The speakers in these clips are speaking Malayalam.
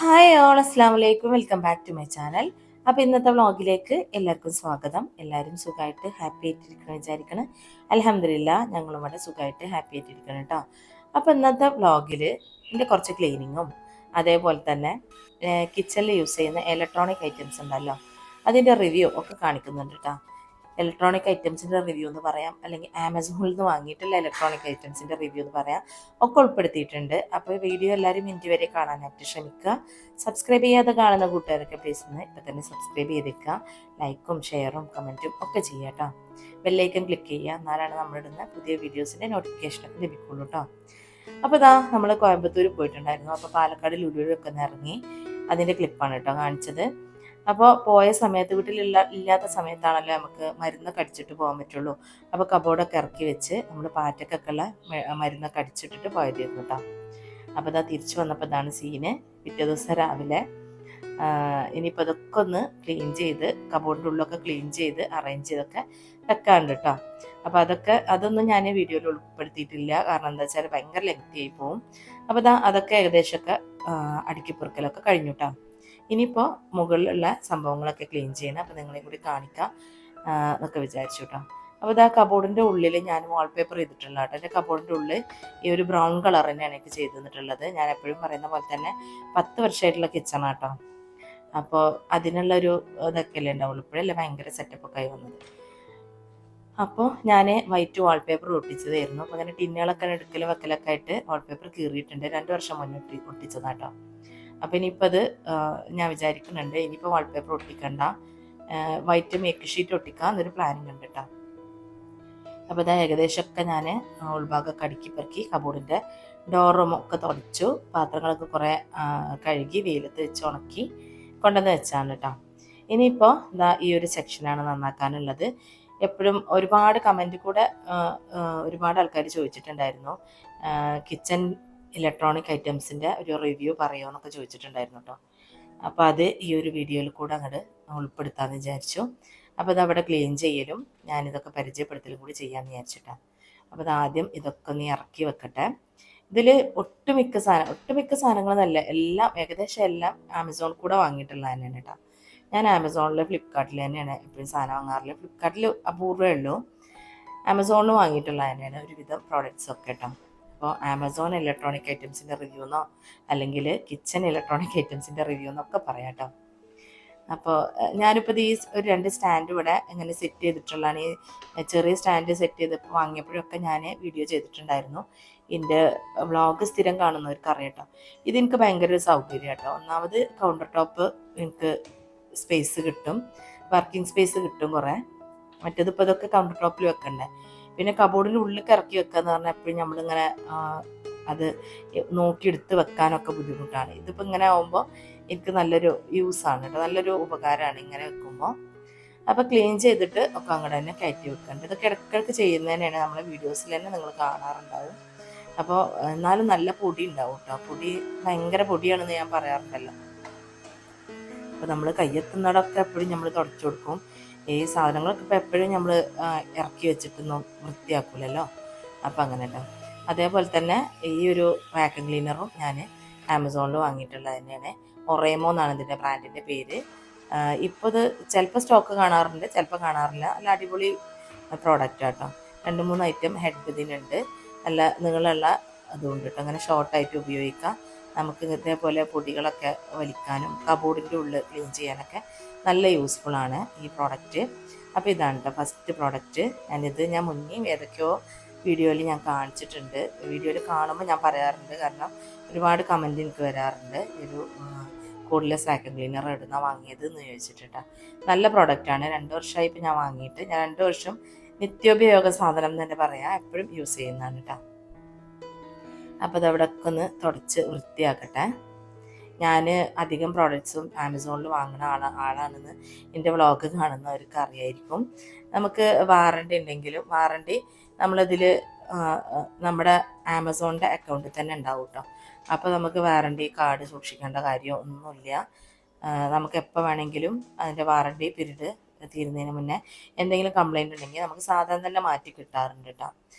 ഹായ് ഓൾ, അസ്സാം വലൈക്കും. Welcome back to my channel. അപ്പോൾ ഇന്നത്തെ വ്ളോഗിലേക്ക് എല്ലാവർക്കും സ്വാഗതം. എല്ലാവരും സുഖമായിട്ട് ഹാപ്പി ആയിട്ടിരിക്കണം വിചാരിക്കണം. അൽഹംദുലില്ലാ ഞങ്ങളും ഇവിടെ സുഖമായിട്ട് ഹാപ്പി ആയിട്ടിരിക്കണം കേട്ടോ. അപ്പോൾ ഇന്നത്തെ വ്ളോഗിൽ ഇതിൻ്റെ കുറച്ച് ക്ലീനിങ്ങും അതേപോലെ തന്നെ കിച്ചണിൽ യൂസ് ചെയ്യുന്ന ഇലക്ട്രോണിക് ഐറ്റംസ് ഉണ്ടല്ലോ, അതിൻ്റെ റിവ്യൂ ഒക്കെ കാണിക്കുന്നുണ്ട് കേട്ടോ. ഇലക്ട്രോണിക് ഐറ്റംസിൻ്റെ റിവ്യൂ എന്ന് പറയാം, അല്ലെങ്കിൽ ആമസോണിൽ നിന്ന് വാങ്ങിയിട്ടുള്ള ഇലക്ട്രോണിക് ഐറ്റംസിൻ്റെ റിവ്യൂ എന്ന് പറയാം, ഒക്കെ ഉൾപ്പെടുത്തിയിട്ടുണ്ട്. അപ്പോൾ വീഡിയോ എല്ലാവരും മിനിറ്റ് വരെ കാണാനായിട്ട് ശ്രമിക്കുക. സബ്സ്ക്രൈബ് ചെയ്യാതെ കാണുന്ന കൂട്ടുകാരൊക്കെ പ്ലീസ് ഒന്ന് ഇപ്പം തന്നെ സബ്സ്ക്രൈബ് ചെയ്തേക്കുക. ലൈക്കും ഷെയറും കമൻറ്റും ഒക്കെ ചെയ്യുക കേട്ടോ. ബെല്ലൈക്കൺ ക്ലിക്ക് ചെയ്യുക, എന്നാലാണ് നമ്മളിടുന്ന പുതിയ വീഡിയോസിൻ്റെ നോട്ടിഫിക്കേഷനൊക്കെ ലഭിക്കുള്ളൂ കേട്ടോ. അപ്പോൾ ഇതാ നമ്മൾ കോയമ്പത്തൂർ പോയിട്ടുണ്ടായിരുന്നു. അപ്പോൾ പാലക്കാട് ലുലുവിലൊക്കെ ഒന്ന് ഇറങ്ങി അതിൻ്റെ ക്ലിപ്പാണ് കേട്ടോ കാണിച്ചത്. അപ്പോൾ പോയ സമയത്ത് ഇല്ലാത്ത സമയത്താണല്ലോ നമുക്ക് മരുന്നൊക്കെ അടിച്ചിട്ട് പോകാൻ പറ്റുള്ളൂ. അപ്പോൾ കബോർഡൊക്കെ ഇറക്കി വെച്ച് നമ്മൾ പാറ്റക്കൊക്കെ ഉള്ള മരുന്നൊക്കെ അടിച്ചിട്ടിട്ട് പോയതായിരുന്നു കേട്ടോ. അപ്പോൾ ഇതാ തിരിച്ചു വന്നപ്പോൾ ഇതാണ് സീന്. പിറ്റേ ദിവസം രാവിലെ ഇനിയിപ്പോൾ അതൊക്കെ ഒന്ന് ക്ലീൻ ചെയ്ത് കബോർഡിൻ്റെ ഉള്ളൊക്കെ ക്ലീൻ ചെയ്ത് അറേഞ്ച് ചെയ്തൊക്കെ വെക്കാറുണ്ട് കേട്ടോ. അപ്പോൾ അതൊന്നും ഞാൻ വീഡിയോയിൽ ഉൾപ്പെടുത്തിയിട്ടില്ല, കാരണം എന്താ വെച്ചാൽ ഭയങ്കര ലെങ്തി ആയി പോവും. അപ്പോൾ അതൊക്കെ ഏകദേശമൊക്കെ അടുക്കിപ്പെറുക്കലൊക്കെ കഴിഞ്ഞു കേട്ടോ. ഇനിയിപ്പോൾ മുകളിലുള്ള സംഭവങ്ങളൊക്കെ ക്ലീൻ ചെയ്യണം. അപ്പോൾ നിങ്ങളെയും കൂടി കാണിക്കാം എന്നൊക്കെ വിചാരിച്ചു കേട്ടോ. അപ്പോൾ ഇതാ കബോർഡിൻ്റെ ഉള്ളിൽ ഞാൻ വാൾപേപ്പർ ചെയ്തിട്ടുള്ള കേട്ടോ. എൻ്റെ കബോർഡിൻ്റെ ഉള്ളിൽ ഈ ഒരു ബ്രൗൺ കളർ തന്നെയാണ് എനിക്ക് ചെയ്ത് തന്നിട്ടുള്ളത്. ഞാൻ എപ്പോഴും പറയുന്ന പോലെ തന്നെ 10 വർഷമായിട്ടുള്ള കിച്ചണാണ് കേട്ടോ. അപ്പോൾ അതിനുള്ളൊരു ഇതൊക്കെ അല്ലേ ഉണ്ടാവുള്ളൂ. ഇപ്പോഴല്ലേ ഭയങ്കര സെറ്റപ്പൊക്കെ ആയി വന്നത്. അപ്പോൾ ഞാൻ വൈറ്റ് വാൾപേപ്പർ ഒട്ടിച്ചതായിരുന്നു. അപ്പോൾ അങ്ങനെ ടിന്നുകളൊക്കെ എടുക്കലും വെക്കലൊക്കെ ആയിട്ട് വാൾപേപ്പർ കീറിയിട്ടുണ്ട്. 2 വർഷം മുന്നേ ഒട്ടിച്ചതാട്ടോ. അപ്പോൾ ഇനിയിപ്പോൾ അത് ഞാൻ വിചാരിക്കുന്നുണ്ട് ഇനിയിപ്പോൾ വാൾപേപ്പർ ഒട്ടിക്കണ്ട, വൈറ്റ് മേക്ക് ഷീറ്റ് ഒട്ടിക്കാം എന്നൊരു പ്ലാനിങ് ഉണ്ട് കേട്ടോ. അപ്പോൾ ഇതാ ഏകദേശമൊക്കെ ഞാൻ ഉൾഭാഗമൊക്കെ അടുക്കി പെറുക്കി കബോർഡിൻ്റെ ഡോറും ഒക്കെ തുടച്ചു, പാത്രങ്ങളൊക്കെ കുറേ കഴുകി വെയിലത്ത് വെച്ച് ഉണക്കി കൊണ്ടുവന്ന് വെച്ചാണ് കേട്ടോ. ഇനിയിപ്പോൾ ഇതാ ഈ ഒരു സെക്ഷനാണ് നന്നാക്കാനുള്ളത്. എപ്പോഴും ഒരുപാട് കമൻറ്റ് കൂടെ ഒരുപാട് ആൾക്കാർ ചോദിച്ചിട്ടുണ്ടായിരുന്നു കിച്ചൺ ഇലക്ട്രോണിക് ഐറ്റംസിൻ്റെ ഒരു റിവ്യൂ പറയുമോ എന്നൊക്കെ ചോദിച്ചിട്ടുണ്ടായിരുന്നു കേട്ടോ. അപ്പോൾ അത് ഈ ഒരു വീഡിയോയിൽ കൂടെ അങ്ങോട്ട് ഉൾപ്പെടുത്താമെന്ന് വിചാരിച്ചു. അപ്പോൾ ഇതവിടെ ക്ലീൻ ചെയ്യലും ഞാനിതൊക്കെ പരിചയപ്പെടുത്തലും കൂടി ചെയ്യാമെന്ന് വിചാരിച്ചിട്ടാണ്. അപ്പോൾ ആദ്യം ഇതൊക്കെ ഒന്ന് ഇറക്കി വെക്കട്ടെ. ഇതിൽ ഒട്ടുമിക്ക സാധനങ്ങളെന്നല്ല, എല്ലാം ഏകദേശം എല്ലാം ആമസോണിൽ കൂടെ വാങ്ങിയിട്ടുള്ളത് തന്നെയാണ് കേട്ടോ. ഞാൻ ആമസോണിൽ ഫ്ലിപ്കാർട്ടിൽ തന്നെയാണ് എപ്പോഴും സാധനം വാങ്ങാറില്ല. ഫ്ലിപ്കാർട്ടിൽ അപൂർവമേ ഉള്ളൂ. ആമസോണിൽ വാങ്ങിയിട്ടുള്ളത് തന്നെയാണ് ഒരുവിധം പ്രോഡക്റ്റ്സ് ഒക്കെ കേട്ടോ. അപ്പോൾ ആമസോൺ ഇലക്ട്രോണിക് ഐറ്റംസിൻ്റെ റിവ്യൂ എന്നോ അല്ലെങ്കിൽ കിച്ചൺ ഇലക്ട്രോണിക് ഐറ്റംസിൻ്റെ റിവ്യൂ എന്നൊക്കെ പറയാം കേട്ടോ. അപ്പോൾ ഞാനിപ്പോൾ ഈ ഒരു 2 സ്റ്റാൻഡ് ഇവിടെ ഇങ്ങനെ സെറ്റ് ചെയ്തിട്ടുള്ളതാണ്. ഈ ചെറിയ സ്റ്റാൻഡ് സെറ്റ് ചെയ്തപ്പോൾ വാങ്ങിയപ്പോഴൊക്കെ ഞാൻ വീഡിയോ ചെയ്തിട്ടുണ്ടായിരുന്നു. എൻ്റെ വ്ളോഗ് സ്ഥിരം കാണുന്നവർക്ക് അറിയാം കേട്ടോ. ഇതെനിക്ക് ഭയങ്കര ഒരു സൗകര്യം കേട്ടോ. ഒന്നാമത് കൗണ്ടർ ടോപ്പ് എനിക്ക് സ്പേസ് കിട്ടും, വർക്കിംഗ് സ്പേസ് കിട്ടും കുറേ. മറ്റേതിപ്പോൾ ഇതൊക്കെ കൗണ്ടർ ടോപ്പിൽ വെക്കണ്ടേ. പിന്നെ കബോർഡിൻ്റെ ഉള്ളിൽ ഇറക്കി വെക്കുക എന്ന് പറഞ്ഞാൽ എപ്പോഴും നമ്മളിങ്ങനെ അത് നോക്കിയെടുത്ത് വെക്കാനൊക്കെ ബുദ്ധിമുട്ടാണ്. ഇതിപ്പോൾ ഇങ്ങനെ ആകുമ്പോൾ എനിക്ക് നല്ലൊരു യൂസാണ് കേട്ടോ, നല്ലൊരു ഉപകാരമാണ് ഇങ്ങനെ വെക്കുമ്പോൾ. അപ്പോൾ ക്ലീൻ ചെയ്തിട്ട് ഒക്കെ അങ്ങോട്ട് തന്നെ കയറ്റി വെക്കേണ്ടത്. ഇതൊക്കെ ഇടയ്ക്കിടയ്ക്ക് ചെയ്യുന്നതന്നെയാണ് നമ്മളെ വീഡിയോസിൽ തന്നെ നിങ്ങൾ കാണാറുണ്ടാവും. അപ്പോൾ എന്നാലും നല്ല പൊടി ഉണ്ടാവും കേട്ടോ. പൊടി ഭയങ്കര പൊടിയാണെന്ന് ഞാൻ പറയാറുണ്ടല്ലോ. അപ്പോൾ നമ്മൾ കയ്യെത്തുന്നിടമൊക്കെ എപ്പോഴും നമ്മൾ തുടച്ചു കൊടുക്കും. ഈ സാധനങ്ങളൊക്കെ ഇപ്പോൾ എപ്പോഴും നമ്മൾ ഇറക്കി വെച്ചിട്ടൊന്നും വൃത്തിയാക്കൂലല്ലോ. അപ്പോൾ അങ്ങനെയല്ലോ. അതേപോലെ തന്നെ ഈ ഒരു വാക്യൂം ക്ലീനറും ഞാൻ ആമസോണിൽ വാങ്ങിയിട്ടുള്ളത് തന്നെയാണ്. ഒറേമോ എന്നാണ് ഇതിൻ്റെ ബ്രാൻഡിൻ്റെ പേര്. ഇപ്പോൾ ഇത് ചിലപ്പോൾ സ്റ്റോക്ക് കാണാറുണ്ട്, ചിലപ്പോൾ കാണാറില്ല. നല്ല അടിപൊളി പ്രോഡക്റ്റ് കേട്ടോ. 2-3 ഐറ്റം ഹെഡ് ഇതിനുണ്ട്. നല്ല നീളമുള്ള അതുകൊണ്ട് കേട്ടോ. അങ്ങനെ ഷോർട്ടായിട്ട് ഉപയോഗിക്കാം. നമുക്ക് ഇതേപോലെ പൊടികളൊക്കെ വലിക്കാനും കബോർഡിൻ്റെ ഉള്ളിൽ ക്ലീൻ ചെയ്യാനൊക്കെ നല്ല യൂസ്ഫുള്ളാണ് ഈ പ്രോഡക്റ്റ്. അപ്പോൾ ഇതാണ് കേട്ടോ ഫസ്റ്റ് പ്രോഡക്റ്റ്. ഞാൻ മുന്നേ ഏതൊക്കെയോ വീഡിയോയിൽ ഞാൻ കാണിച്ചിട്ടുണ്ട്. വീഡിയോയിൽ കാണുമ്പോൾ ഞാൻ പറയാറുണ്ട്, കാരണം ഒരുപാട് കമൻറ്റ് എനിക്ക് വരാറുണ്ട് ഒരു കോഡ്ലെസ് വാക്യൂം ക്ലീനർ ഇടുന്ന വാങ്ങിയത് എന്ന് ചോദിച്ചിട്ടാ. നല്ല പ്രോഡക്റ്റാണ്. 2 വർഷമായി ഇപ്പോൾ ഞാൻ വാങ്ങിയിട്ട്. ഞാൻ 2 വർഷം നിത്യോപയോഗ സാധനം എന്ന് തന്നെ പറയാം, എപ്പോഴും യൂസ് ചെയ്യുന്നതാണ് കേട്ടോ. അപ്പോൾ അതവിടെ ഒക്കെ ഒന്ന് തുടച്ച് വൃത്തിയാക്കട്ടെ. ഞാൻ അധികം പ്രോഡക്റ്റ്സും ആമസോണിൽ വാങ്ങുന്ന ആളാണെന്ന് എൻ്റെ വ്ളോഗ് കാണുന്നവർക്ക് അറിയായിരിക്കും. നമുക്ക് വാറണ്ടി ഉണ്ടെങ്കിലും വാറണ്ടി നമ്മളിതിൽ നമ്മുടെ ആമസോണിൻ്റെ അക്കൗണ്ടിൽ തന്നെ ഉണ്ടാവും കേട്ടോ. അപ്പോൾ നമുക്ക് വാറണ്ടി കാർഡ് സൂക്ഷിക്കേണ്ട കാര്യം ഒന്നുമില്ല. നമുക്ക് എപ്പോൾ വേണമെങ്കിലും അതിൻ്റെ വാറണ്ടി പീരീഡ് തീരുന്നതിന് മുന്നേ എന്തെങ്കിലും കംപ്ലൈൻറ്റ് ഉണ്ടെങ്കിൽ നമുക്ക് സാധാരണ തന്നെ മാറ്റി കിട്ടാറുണ്ട് കേട്ടോ.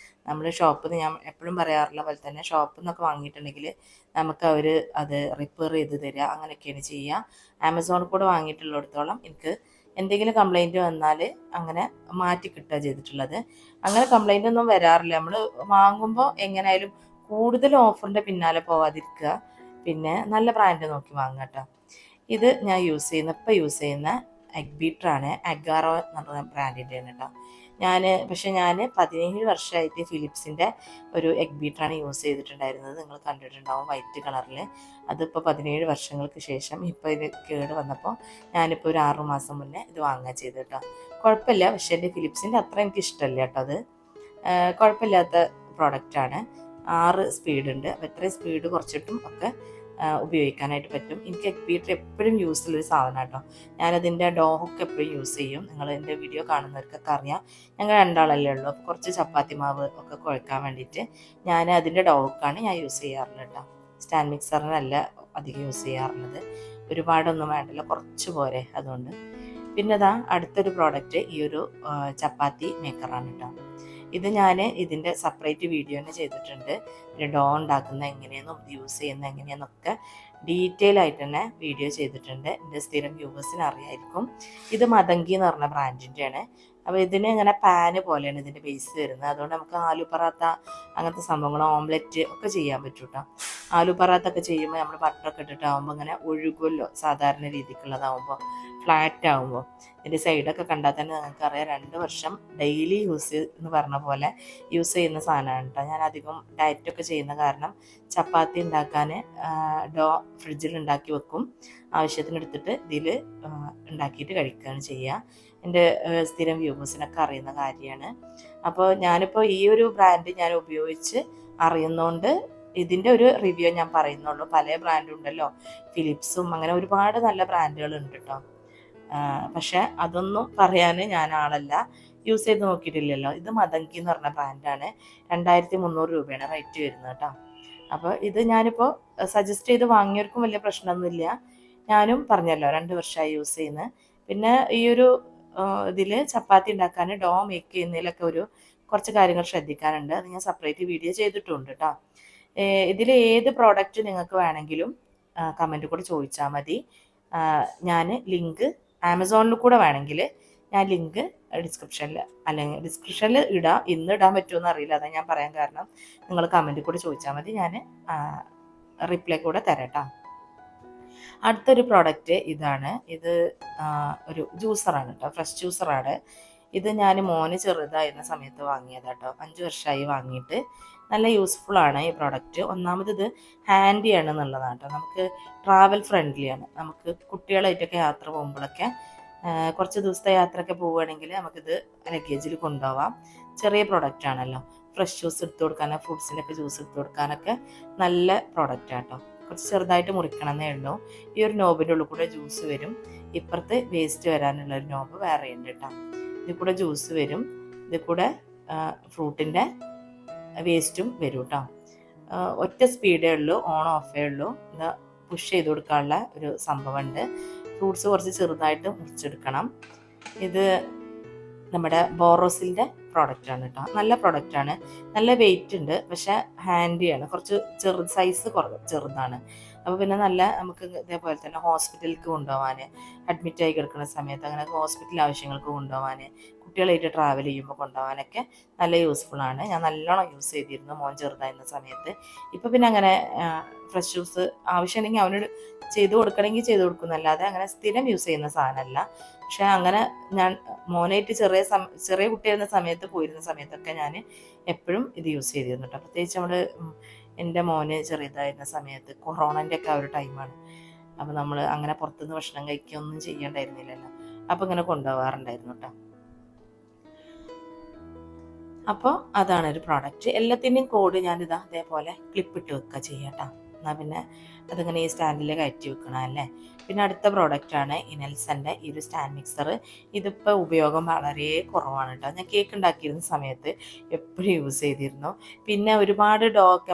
നമ്മൾ ഷോപ്പിൽ നിന്ന് ഞാൻ എപ്പോഴും പറയാറുള്ള പോലെ തന്നെ ഷോപ്പിൽ നിന്നൊക്കെ വാങ്ങിയിട്ടുണ്ടെങ്കിൽ നമുക്ക് അവർ അത് റിപ്പയർ ചെയ്ത് തരിക, അങ്ങനെയൊക്കെയാണ് ചെയ്യുക. ആമസോണിൽ കൂടെ വാങ്ങിയിട്ടുള്ളിടത്തോളം എനിക്ക് എന്തെങ്കിലും കംപ്ലൈൻറ്റ് വന്നാൽ അങ്ങനെ മാറ്റി കിട്ടുക ചെയ്തിട്ടുള്ളത്. അങ്ങനെ കംപ്ലൈൻ്റ് ഒന്നും വരാറില്ല. നമ്മൾ വാങ്ങുമ്പോൾ എങ്ങനെയായാലും കൂടുതൽ ഓഫറിൻ്റെ പിന്നാലെ പോവാതിരിക്കുക, പിന്നെ നല്ല ബ്രാൻഡ് നോക്കി വാങ്ങുക കേട്ടോ. ഇത് ഞാൻ ഇപ്പം യൂസ് ചെയ്യുന്ന എഗ് ബീറ്ററാണ്. അഗാറോ എന്ന് പറഞ്ഞ ബ്രാൻഡിൻ്റെയാണ് കേട്ടോ. ഞാൻ 17 വർഷമായിട്ട് ഫിലിപ്സിൻ്റെ ഒരു എഗ് ബീറ്ററാണ് യൂസ് ചെയ്തിട്ടുണ്ടായിരുന്നത്. നിങ്ങൾ കണ്ടിട്ടുണ്ടാവും, വൈറ്റ് കളറിൽ. അതിപ്പോൾ 17 വർഷങ്ങൾക്ക് ശേഷം ഇപ്പോൾ ഇത് കേട് വന്നപ്പോൾ ഞാനിപ്പോൾ ഒരു 6 മാസം മുന്നേ ഇത് വാങ്ങുക ചെയ്തു കേട്ടോ. കുഴപ്പമില്ല, പക്ഷേ എൻ്റെ ഫിലിപ്സിൻ്റെ അത്ര എനിക്ക് ഇഷ്ടമല്ല കേട്ടോ. അത് കുഴപ്പമില്ലാത്ത പ്രോഡക്റ്റാണ്. 6 സ്പീഡുണ്ട്. അപ്പോൾ എത്രയും സ്പീഡ് കുറച്ചിട്ടും ഒക്കെ ഉപയോഗിക്കാനായിട്ട് പറ്റും. എനിക്ക് എഗ് ബീറ്റർ എപ്പോഴും യൂസ് ഉള്ളൊരു സാധനം കേട്ടോ. ഞാനതിൻ്റെ ഡോഹൊക്കെ എപ്പോഴും യൂസ് ചെയ്യും. നിങ്ങൾ എൻ്റെ വീഡിയോ കാണുന്നവർക്കൊക്കെ അറിയാം, ഞങ്ങൾ 2 ആളല്ലേ ഉള്ളൂ. അപ്പോൾ കുറച്ച് ചപ്പാത്തി മാവ് ഒക്കെ കുഴക്കാൻ വേണ്ടിയിട്ട് ഞാൻ അതിൻ്റെ ഡോഹൊക്കെയാണ് ഞാൻ യൂസ് ചെയ്യാറുള്ളത് കേട്ടോ. സ്റ്റാൻഡ് മിക്സറിനല്ല അധികം യൂസ് ചെയ്യാറുള്ളത്. ഒരുപാടൊന്നും വേണ്ടല്ലോ, കുറച്ച് പോരെ, അതുകൊണ്ട്. പിന്നെ അടുത്തൊരു പ്രോഡക്റ്റ് ഈ ഒരു ചപ്പാത്തി മേക്കറാണ് കേട്ടോ. ഇത് ഞാൻ ഇതിൻ്റെ സെപ്പറേറ്റ് വീഡിയോ തന്നെ ചെയ്തിട്ടുണ്ട്. പിന്നെ ഡോ ഉണ്ടാക്കുന്ന എങ്ങനെയെന്നും യൂസ് ചെയ്യുന്ന എങ്ങനെയെന്നൊക്കെ ഡീറ്റെയിൽ ആയിട്ട് തന്നെ വീഡിയോ ചെയ്തിട്ടുണ്ട്. എൻ്റെ സ്ഥിരം വ്യൂവേഴ്സിന് അറിയായിരിക്കും. ഇത് മതങ്കി എന്ന് പറഞ്ഞ ബ്രാൻഡിൻ്റെയാണ്. അപ്പോൾ ഇതിന് ഇങ്ങനെ പാന് പോലെയാണ് ഇതിൻ്റെ ബേസ് വരുന്നത്. അതുകൊണ്ട് നമുക്ക് ആലു പറാത്ത അങ്ങനത്തെ സംഭവങ്ങൾ, ഓംലെറ്റ് ഒക്കെ ചെയ്യാൻ പറ്റും കേട്ടോ. ആലു പറാത്ത ഒക്കെ ചെയ്യുമ്പോൾ നമ്മൾ ബട്ടറൊക്കെ ഇട്ടിട്ടാകുമ്പോൾ ഇങ്ങനെ ഒഴുകുമല്ലോ, സാധാരണ രീതിക്കുള്ളതാകുമ്പോൾ, ഫ്ലാറ്റ് ആകുമ്പോൾ. ഇതിൻ്റെ സൈഡൊക്കെ കണ്ടാൽ തന്നെ നിങ്ങൾക്കറിയാം 2 വർഷം ഡെയിലി യൂസ് എന്ന് പറഞ്ഞ പോലെ യൂസ് ചെയ്യുന്ന സാധനമാണ് കേട്ടോ. ഞാൻ അധികം ഡയറ്റൊക്കെ ചെയ്യുന്ന കാരണം ചപ്പാത്തി ഉണ്ടാക്കാൻ ഡോ ഫ്രിഡ്ജിൽ ഉണ്ടാക്കി വെക്കും. ആവശ്യത്തിന് എടുത്തിട്ട് ഇതിൽ ഉണ്ടാക്കിയിട്ട് കഴിക്കുകയാണ് ചെയ്യുക. എൻ്റെ സ്ഥിരം വ്യൂവേഴ്സിനൊക്കെ അറിയുന്ന കാര്യമാണ്. അപ്പോൾ ഞാനിപ്പോൾ ഈ ഒരു ബ്രാൻഡ് ഞാൻ ഉപയോഗിച്ച് അറിയുന്നതുകൊണ്ട് ഇതിൻ്റെ ഒരു റിവ്യൂ ഞാൻ പറയുന്നുള്ളൂ. പല ബ്രാൻഡും ഉണ്ടല്ലോ, ഫിലിപ്സും, അങ്ങനെ ഒരുപാട് നല്ല ബ്രാൻഡുകൾ ഉണ്ട് കേട്ടോ. പക്ഷെ അതൊന്നും പറയാൻ ഞാൻ ആളല്ല, യൂസ് ചെയ്ത് നോക്കിയിട്ടില്ലല്ലോ. ഇത് മതങ്കി എന്ന് പറഞ്ഞ ബ്രാൻഡാണ്. 2300 രൂപയാണ് റേറ്റ് വരുന്നത് കേട്ടോ. അപ്പോൾ ഇത് ഞാനിപ്പോൾ സജസ്റ്റ് ചെയ്ത് വാങ്ങിയവർക്കും വലിയ പ്രശ്നമൊന്നുമില്ല. ഞാനും പറഞ്ഞല്ലോ 2 വർഷമായി യൂസ് ചെയ്യുന്നത്. പിന്നെ ഈ ഒരു ഇതിൽ ചപ്പാത്തി ഉണ്ടാക്കാൻ, ഡോ മേക്ക് ചെയ്യുന്നതിലൊക്കെ കുറച്ച് കാര്യങ്ങൾ ശ്രദ്ധിക്കാനുണ്ട്. അത് ഞാൻ സെപ്പറേറ്റ് വീഡിയോ ചെയ്തിട്ടുണ്ട് കേട്ടോ. ഇതിൽ ഏത് പ്രോഡക്റ്റ് നിങ്ങൾക്ക് വേണമെങ്കിലും കമൻറ്റ് കൂടെ ചോദിച്ചാൽ മതി. ഞാൻ ലിങ്ക് ആമസോണിൽ കൂടെ വേണമെങ്കിൽ ഞാൻ ലിങ്ക് ഡിസ്ക്രിപ്ഷനിൽ ഇടാം. ഇന്ന് ഇടാൻ പറ്റുമെന്ന് അറിയില്ല, അതാണ് ഞാൻ പറയാൻ കാരണം. നിങ്ങൾ കമൻറ്റ് കൂടെ ചോദിച്ചാൽ മതി, ഞാൻ റിപ്ലൈ കൂടെ തരാം കേട്ടോ. അടുത്തൊരു പ്രോഡക്റ്റ് ഇതാണ്. ഇത് ഒരു ജ്യൂസറാണ് കേട്ടോ, ഫ്രഷ് ജ്യൂസറാണ്. ഇത് ഞാൻ മോന് ചെറുതായിരുന്ന സമയത്ത് വാങ്ങിയതാട്ടോ. 5 വർഷമായി വാങ്ങിയിട്ട്. നല്ല യൂസ്ഫുള്ളാണ് ഈ പ്രോഡക്റ്റ്. ഒന്നാമത് ഇത് ഹാൻഡിയാണ് എന്നുള്ളതാണ് കേട്ടോ. നമുക്ക് ട്രാവൽ ഫ്രണ്ട്ലിയാണ്. നമുക്ക് കുട്ടികളായിട്ടൊക്കെ യാത്ര പോകുമ്പോഴൊക്കെ, കുറച്ച് ദിവസത്തെ യാത്രയൊക്കെ പോവുകയാണെങ്കിൽ നമുക്കിത് ലഗേജിൽ കൊണ്ടുപോകാം. ചെറിയ പ്രോഡക്റ്റ് ആണല്ലോ. ഫ്രഷ് ജ്യൂസ് എടുത്ത് കൊടുക്കാനോ, ഫ്രൂട്ട്സിൻ്റെ ഒക്കെ ജ്യൂസ് എടുത്ത് കൊടുക്കാനൊക്കെ നല്ല പ്രോഡക്റ്റ് ആട്ടോ. കുറച്ച് ചെറുതായിട്ട് മുറിക്കണമെന്നേ ഉള്ളൂ. ഈ ഒരു നോബിൻ്റെ ഉള്ളിൽ കൂടെ ജ്യൂസ് വരും. ഇപ്പുറത്ത് വേസ്റ്റ് വരാനുള്ള ഒരു നോബ് വേറെ ഉണ്ട് കേട്ടോ. ഇതിൽ കൂടെ ജ്യൂസ് വരും, ഇതിൽ കൂടെ ഫ്രൂട്ടിൻ്റെ വേസ്റ്റും വരും കേട്ടോ. ഒറ്റ സ്പീഡേ ഉള്ളൂ, ഓൺ ഓഫേ ഉള്ളൂ. ഇത് പുഷ് ചെയ്ത് കൊടുക്കാനുള്ള ഒരു സംഭവമുണ്ട്. ഫ്രൂട്ട്സ് കുറച്ച് ചെറുതായിട്ട് മുറിച്ചെടുക്കണം. ഇത് നമ്മുടെ ബോറോസിലിൻ്റെ പ്രോഡക്റ്റാണ് കേട്ടോ. നല്ല പ്രോഡക്റ്റാണ്, നല്ല വെയിറ്റ് ഉണ്ട്, പക്ഷേ ഹാൻഡിയാണ്. കുറച്ച് സൈസ് ചെറുതാണ്. അപ്പോൾ പിന്നെ നല്ല നമുക്ക് ഇതേപോലെ തന്നെ ഹോസ്പിറ്റലിലേക്ക് കൊണ്ടുപോകാൻ, അഡ്മിറ്റായി കിടക്കുന്ന സമയത്ത് അങ്ങനെ ഹോസ്പിറ്റൽ ആവശ്യങ്ങൾക്ക് കൊണ്ടുപോകാൻ, കുട്ടികളായിട്ട് ട്രാവൽ ചെയ്യുമ്പോൾ കൊണ്ടുപോകാനൊക്കെ നല്ല യൂസ്ഫുള്ളാണ്. ഞാൻ നല്ലോണം യൂസ് ചെയ്തിരുന്നു മോൻ ചെറുതായിരുന്ന സമയത്ത്. ഇപ്പോൾ പിന്നെ അങ്ങനെ ഫ്രഷ് ജ്യൂസ് ആവശ്യമുണ്ടെങ്കിൽ അവനോട് ചെയ്ത് കൊടുക്കണമെങ്കിൽ ചെയ്ത് കൊടുക്കുന്നല്ലാതെ അങ്ങനെ സ്ഥിരം യൂസ് ചെയ്യുന്ന സാധനമല്ല. പക്ഷെ അങ്ങനെ ഞാൻ മോനായിട്ട് ചെറിയ കുട്ടിയായിരുന്ന സമയത്ത് പോയിരുന്ന സമയത്തൊക്കെ ഞാൻ എപ്പോഴും ഇത് യൂസ് ചെയ്തിരുന്നു കേട്ടോ. പ്രത്യേകിച്ച് നമ്മൾ എൻ്റെ മോന് ചെറിയതായിരുന്ന സമയത്ത് കൊറോണൻ്റെ ഒക്കെ ആ ഒരു ടൈമാണ്. അപ്പോൾ നമ്മൾ അങ്ങനെ പുറത്തുനിന്ന് ഭക്ഷണം കഴിക്കുകയൊന്നും ചെയ്യണ്ടായിരുന്നില്ലല്ലോ. അപ്പോൾ ഇങ്ങനെ കൊണ്ടുപോകാറുണ്ടായിരുന്നു കേട്ടോ. അപ്പോൾ അതാണ് ഒരു പ്രോഡക്റ്റ്. എല്ലാത്തിൻ്റെയും കോഡ് ഞാനിതാ അതേപോലെ ക്ലിപ്പിട്ട് വെക്കുക ചെയ്യാം കേട്ടോ. എന്നാൽ പിന്നെ അതിങ്ങനെ ഈ സ്റ്റാൻഡിൽ കയറ്റി വെക്കണം അല്ലേ. പിന്നെ അടുത്ത പ്രോഡക്റ്റാണ് ഇനൽസൻ്റെ ഈ ഒരു സ്റ്റാൻഡ് മിക്സർ. ഇതിപ്പോൾ ഉപയോഗം വളരെ കുറവാണ് കേട്ടോ. ഞാൻ കേക്ക് ഉണ്ടാക്കിയിരുന്ന സമയത്ത് എപ്പോഴും യൂസ് ചെയ്തിരുന്നു. പിന്നെ ഒരുപാട്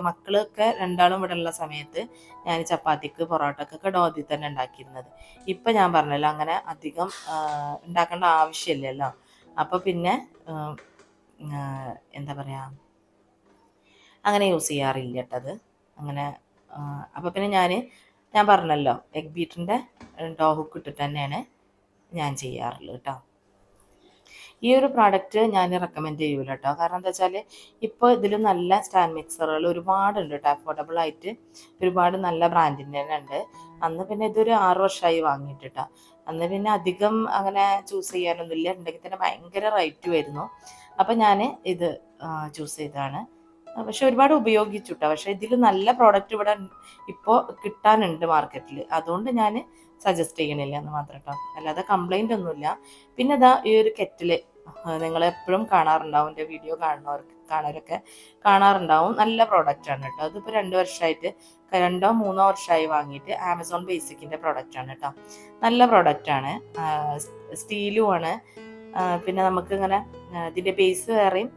മക്കളൊക്കെ 2 ആളും ഇവിടെ ഉള്ള സമയത്ത് ഞാൻ ചപ്പാത്തിക്ക് പൊറോട്ടക്കൊക്കെ ഇതിൽ തന്നെ ഉണ്ടാക്കിയിരുന്നത്. ഇപ്പം ഞാൻ പറഞ്ഞല്ലോ അങ്ങനെ അധികം ഉണ്ടാക്കേണ്ട ആവശ്യമില്ലല്ലോ. അപ്പോൾ പിന്നെ എന്താ പറയുക, അങ്ങനെ യൂസ് ചെയ്യാറില്ല കേട്ടത് അങ്ങനെ. അപ്പോൾ പിന്നെ ഞാൻ പറഞ്ഞല്ലോ എഗ് ബീറ്ററിൻ്റെ ഡോ ഹുക്ക് ഇട്ടിട്ട് തന്നെയാണ് ഞാൻ ചെയ്യാറുള്ളത് കേട്ടോ. ഈ ഒരു പ്രോഡക്റ്റ് ഞാൻ റെക്കമെൻഡ് ചെയ്യൂല കേട്ടോ. കാരണം എന്താ വെച്ചാൽ ഇപ്പോൾ ഇതിൽ നല്ല സ്റ്റാൻഡ് മിക്സറുകൾ ഒരുപാടുണ്ട് കേട്ടോ. അഫോർഡബിൾ ആയിട്ട് ഒരുപാട് നല്ല ബ്രാൻഡിൻ്റെ തന്നെ ഉണ്ട്. അന്ന് പിന്നെ ഇതൊരു 6 വർഷമായി വാങ്ങിയിട്ട് കേട്ടോ. അന്ന് പിന്നെ അധികം അങ്ങനെ ചൂസ് ചെയ്യാനൊന്നുമില്ല, ഉണ്ടെങ്കിൽ തന്നെ ഭയങ്കര റേറ്റ് വരുന്നു. അപ്പം ഞാൻ ഇത് ചൂസ് ചെയ്തതാണ്. പക്ഷെ ഒരുപാട് ഉപയോഗിച്ചു കേട്ടോ. പക്ഷെ ഇതിൽ നല്ല പ്രോഡക്റ്റ് ഇവിടെ ഇപ്പോൾ കിട്ടാനുണ്ട് മാർക്കറ്റിൽ, അതുകൊണ്ട് ഞാൻ സജസ്റ്റ് ചെയ്യണില്ല എന്ന് മാത്രം കേട്ടോ. അല്ലാതെ കംപ്ലൈൻ്റ് ഒന്നുമില്ല. പിന്നെ ഇതാ ഈ ഒരു കെറ്റില് നിങ്ങളെപ്പോഴും കാണാറുണ്ടാവും, എൻ്റെ വീഡിയോ കാണുന്നവരൊക്കെ കാണാറുണ്ടാവും. നല്ല പ്രോഡക്റ്റാണ് കേട്ടോ. അതിപ്പോൾ 2 വർഷമായിട്ട് 2-3 വർഷമായി വാങ്ങിയിട്ട് ആമസോൺ ബേസിക്കിൻ്റെ പ്രോഡക്റ്റാണ് കേട്ടോ. നല്ല പ്രോഡക്റ്റാണ്, സ്റ്റീലുമാണ്. പിന്നെ നമുക്കിങ്ങനെ ഇതിൻ്റെ ബേസ് വേറെയും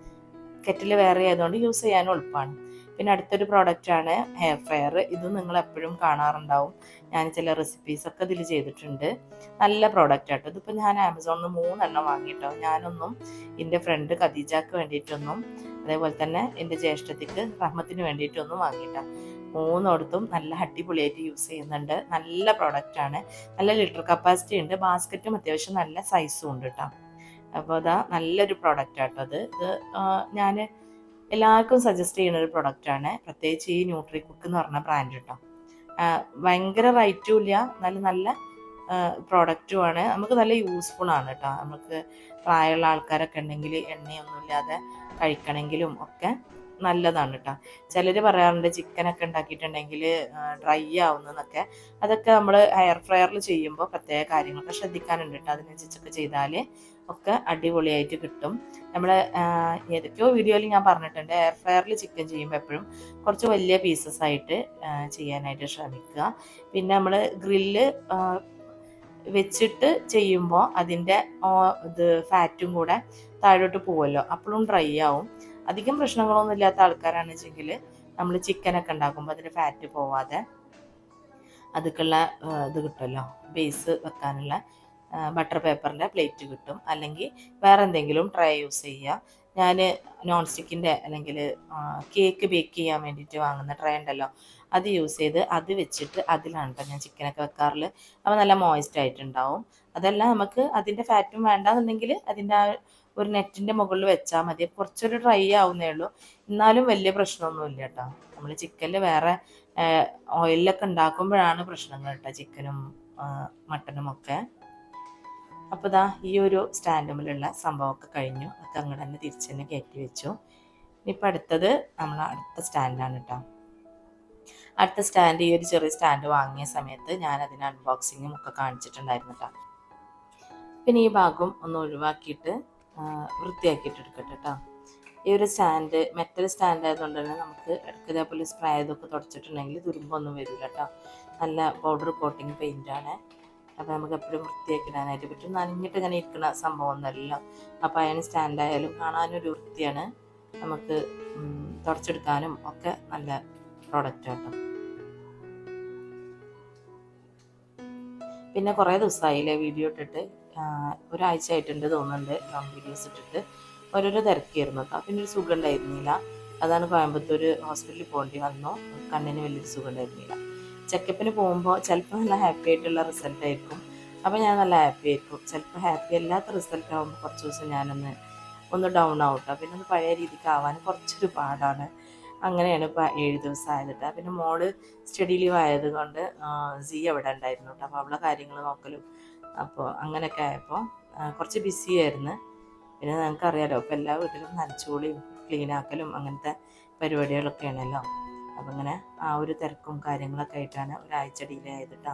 കെറ്റിൽ വേറെ ആയതുകൊണ്ട് യൂസ് ചെയ്യാനും എളുപ്പമാണ്. പിന്നെ അടുത്തൊരു പ്രോഡക്റ്റാണ് ഹെയർ ഫ്രയർ. ഇതും നിങ്ങൾ എപ്പോഴും കാണാറുണ്ടാവും. ഞാൻ ചില റെസിപ്പീസൊക്കെ ഇതിൽ ചെയ്തിട്ടുണ്ട്. നല്ല പ്രോഡക്റ്റ് ആട്ടോ. ഇതിപ്പോൾ ഞാൻ ആമസോണിൽ നിന്ന് 3 എണ്ണം വാങ്ങിയിട്ടോ. ഞാനൊന്നും എൻ്റെ ഫ്രണ്ട് ഖദീജക്ക് വേണ്ടിയിട്ടൊന്നും, അതേപോലെ തന്നെ എൻ്റെ ജ്യേഷ്ഠത്തിക്ക് റഹ്മത്തിന് വേണ്ടിയിട്ടൊന്നും വാങ്ങിയിട്ടാണ്. 3 നല്ല അടിപൊളിയായിട്ട് യൂസ് ചെയ്യുന്നുണ്ട്. നല്ല പ്രോഡക്റ്റാണ്, നല്ല ലിറ്റർ കപ്പാസിറ്റി ഉണ്ട്. ബാസ്ക്കറ്റും അത്യാവശ്യം നല്ല സൈസും ഉണ്ട് കേട്ടോ. അപ്പോൾ അതാ നല്ലൊരു പ്രോഡക്റ്റ് ആട്ടോ അത്. ഞാൻ എല്ലാവർക്കും സജസ്റ്റ് ചെയ്യുന്ന ഒരു പ്രൊഡക്റ്റാണ്, പ്രത്യേകിച്ച് ഈ ന്യൂട്രി കുക്ക് എന്ന് പറഞ്ഞ ബ്രാൻഡ് കേട്ടോ. ഭയങ്കര റേറ്റും ഇല്ല, നല്ല പ്രോഡക്റ്റുമാണ്. നമുക്ക് നല്ല യൂസ്ഫുൾ ആണ് കേട്ടോ. നമുക്ക് പ്രായമുള്ള ആൾക്കാരൊക്കെ ഉണ്ടെങ്കിൽ എണ്ണയൊന്നുമില്ലാതെ കഴിക്കണമെങ്കിലും ഒക്കെ നല്ലതാണ് കേട്ടോ. ചിലർ പറയാറുണ്ട് ചിക്കനൊക്കെ ഉണ്ടാക്കിയിട്ടുണ്ടെങ്കിൽ ഡ്രൈ ആവുന്നതെന്നൊക്കെ. അതൊക്കെ നമ്മൾ ഹെയർ ഫ്രയറിൽ ചെയ്യുമ്പോൾ പ്രത്യേക കാര്യങ്ങളൊക്കെ ശ്രദ്ധിക്കാനുണ്ട് കേട്ടോ. അതിനനുസരിച്ചൊക്കെ ചെയ്താൽ ഒക്കെ അടിപൊളിയായിട്ട് കിട്ടും. നമ്മൾ ഏതൊക്കെയോ വീഡിയോയിൽ ഞാൻ പറഞ്ഞിട്ടുണ്ട്, എയർ ഫ്രയറിൽ ചിക്കൻ ചെയ്യുമ്പോൾ എപ്പോഴും കുറച്ച് വലിയ പീസസ് ആയിട്ട് ചെയ്യാനായിട്ട് ശ്രമിക്കുക. പിന്നെ നമ്മൾ ഗ്രില്ല് വെച്ചിട്ട് ചെയ്യുമ്പോൾ അതിൻ്റെ ഇത് ഫാറ്റും കൂടെ താഴോട്ട് പോവുമല്ലോ, അപ്പോഴും ഡ്രൈ ആവും. അധികം പ്രശ്നങ്ങളൊന്നും ഇല്ലാത്ത ആൾക്കാരാണെന്ന് വെച്ചെങ്കിൽ നമ്മൾ ചിക്കനൊക്കെ ഉണ്ടാക്കുമ്പോൾ അതിൻ്റെ ഫാറ്റ് പോവാതെ അതൊക്കെയുള്ള ഇത് കിട്ടുമല്ലോ, ബേസ് വെക്കാനുള്ള ബട്ടർ പേപ്പറിൻ്റെ പ്ലേറ്റ് കിട്ടും. അല്ലെങ്കിൽ വേറെ എന്തെങ്കിലും ട്രേ യൂസ് ചെയ്യുക. ഞാൻ നോൺ സ്റ്റിക്കിൻ്റെ അല്ലെങ്കിൽ കേക്ക് ബേക്ക് ചെയ്യാൻ വേണ്ടിയിട്ട് വാങ്ങുന്ന ട്രേ ഉണ്ടല്ലോ, അത് യൂസ് ചെയ്ത് അത് വെച്ചിട്ട് അതിലാണ് കേട്ടോ ഞാൻ ചിക്കനൊക്കെ വെക്കാറുള്ളത്. അപ്പോൾ നല്ല മോയിസ്റ്റ് ആയിട്ടുണ്ടാവും. അതല്ല നമുക്ക് അതിൻ്റെ ഫാറ്റും വേണ്ടാന്നുണ്ടെങ്കിൽ അതിൻ്റെ ആ ഒരു നെറ്റിൻ്റെ മുകളിൽ വെച്ചാൽ മതി. കുറച്ചൊരു ഡ്രൈ ആവുന്നേ ഉള്ളൂ, എന്നാലും വലിയ പ്രശ്നമൊന്നുമില്ല കേട്ടോ. നമ്മൾ ചിക്കനിൽ വേറെ ഓയിലൊക്കെ ഉണ്ടാക്കുമ്പോഴാണ് പ്രശ്നങ്ങൾ കേട്ടോ, ചിക്കനും മട്ടനും ഒക്കെ. അപ്പോൾ ഇതാ ഈ ഒരു സ്റ്റാൻഡുമിലുള്ള സംഭവമൊക്കെ കഴിഞ്ഞു. അതൊക്കെ അങ്ങോട്ട് തന്നെ തിരിച്ച് തന്നെ കയറ്റി വെച്ചു. ഇനിയിപ്പോൾ അടുത്തത് നമ്മൾ അടുത്ത സ്റ്റാൻഡാണ് കേട്ടോ. അടുത്ത സ്റ്റാൻഡ്, ഈ ഒരു ചെറിയ സ്റ്റാൻഡ് വാങ്ങിയ സമയത്ത് ഞാൻ അതിന് അൺബോക്സിങ്ങും ഒക്കെ കാണിച്ചിട്ടുണ്ടായിരുന്നു കേട്ടോ. പിന്നെ ഈ ഭാഗം ഒന്ന് ഒഴിവാക്കിയിട്ട് വൃത്തിയാക്കിയിട്ട് എടുക്കട്ടെ കേട്ടോ. ഈ ഒരു സ്റ്റാൻഡ് മെറ്റൽ സ്റ്റാൻഡ് ആയതുകൊണ്ട് തന്നെ നമുക്ക് ഇടയ്ക്ക് ഇതേപോലെ സ്പ്രേ ചെയ്തൊക്കെ തുടച്ചിട്ടുണ്ടെങ്കിൽ തുരുമ്പൊന്നും വരില്ല കേട്ടോ. നല്ല പൗഡർ കോട്ടിങ് പെയിൻ്റാണ്. അപ്പോൾ നമുക്ക് എപ്പോഴും വൃത്തിയാക്കി ഇടാനായിട്ട് പറ്റും. നനഞ്ഞിട്ട് ഇങ്ങനെ ഇരിക്കുന്ന സംഭവമൊന്നുമല്ല. അപ്പോൾ അതിന് സ്റ്റാൻഡായാലും കാണാനൊരു വൃത്തിയാണ്, നമുക്ക് തുടച്ചെടുക്കാനും ഒക്കെ നല്ല പ്രോഡക്റ്റ് കേട്ടോ. പിന്നെ കുറേ ദിവസമായില്ലേ വീഡിയോ ഇട്ടിട്ട്, ഒരാഴ്ച ആയിട്ടുണ്ട് തോന്നുന്നുണ്ട് ലോങ് വീഡിയോസ് ഇട്ടിട്ട്. ഓരോരോ തിരക്കായിരുന്നു കേട്ടോ. പിന്നെ ഒരു സുഖം ഉണ്ടായിരുന്നില്ല, അതാണ് കോയമ്പത്തൂർ ഹോസ്പിറ്റലിൽ പോകേണ്ടി വന്നു. കണ്ണിന് വലിയൊരു സുഖം ഉണ്ടായിരുന്നില്ല. ചെക്കപ്പിന് പോകുമ്പോൾ ചിലപ്പോൾ നല്ല ഹാപ്പി ആയിട്ടുള്ള റിസൾട്ട് ആയിരിക്കും, അപ്പോൾ ഞാൻ നല്ല ഹാപ്പി ആയിരിക്കും. ചിലപ്പോൾ ഹാപ്പി അല്ലാത്ത റിസൾട്ട് ആകുമ്പോൾ കുറച്ച് ദിവസം ഞാനൊന്ന് ഡൗൺ ആവട്ടോ. പിന്നെ ഒന്ന് പഴയ രീതിക്ക് ആവാൻ കുറച്ചൊരു പാടാണ്. അങ്ങനെയാണ് ഇപ്പോൾ 7 ദിവസം ആയതിട്ട്. പിന്നെ മോള് സ്റ്റഡി ലീവ് ആയത് കൊണ്ട് സി അവിടെ ഉണ്ടായിരുന്നു കേട്ടോ. അപ്പോൾ അവളെ കാര്യങ്ങൾ നോക്കലും അപ്പോൾ അങ്ങനെയൊക്കെ ആയപ്പോൾ കുറച്ച് ബിസി ആയിരുന്നു. പിന്നെ ഞങ്ങൾക്കറിയാലോ ഇപ്പോൾ എല്ലാ വീട്ടിലും നനച്ചുകൂളിയും ക്ലീനാക്കലും അങ്ങനത്തെ പരിപാടികളൊക്കെ ആണല്ലോ. അപ്പം അങ്ങനെ ആ ഒരു തിരക്കും കാര്യങ്ങളൊക്കെ ആയിട്ടാണ് ഒരാഴ്ച ഡിലേ ആയത് കേട്ടോ.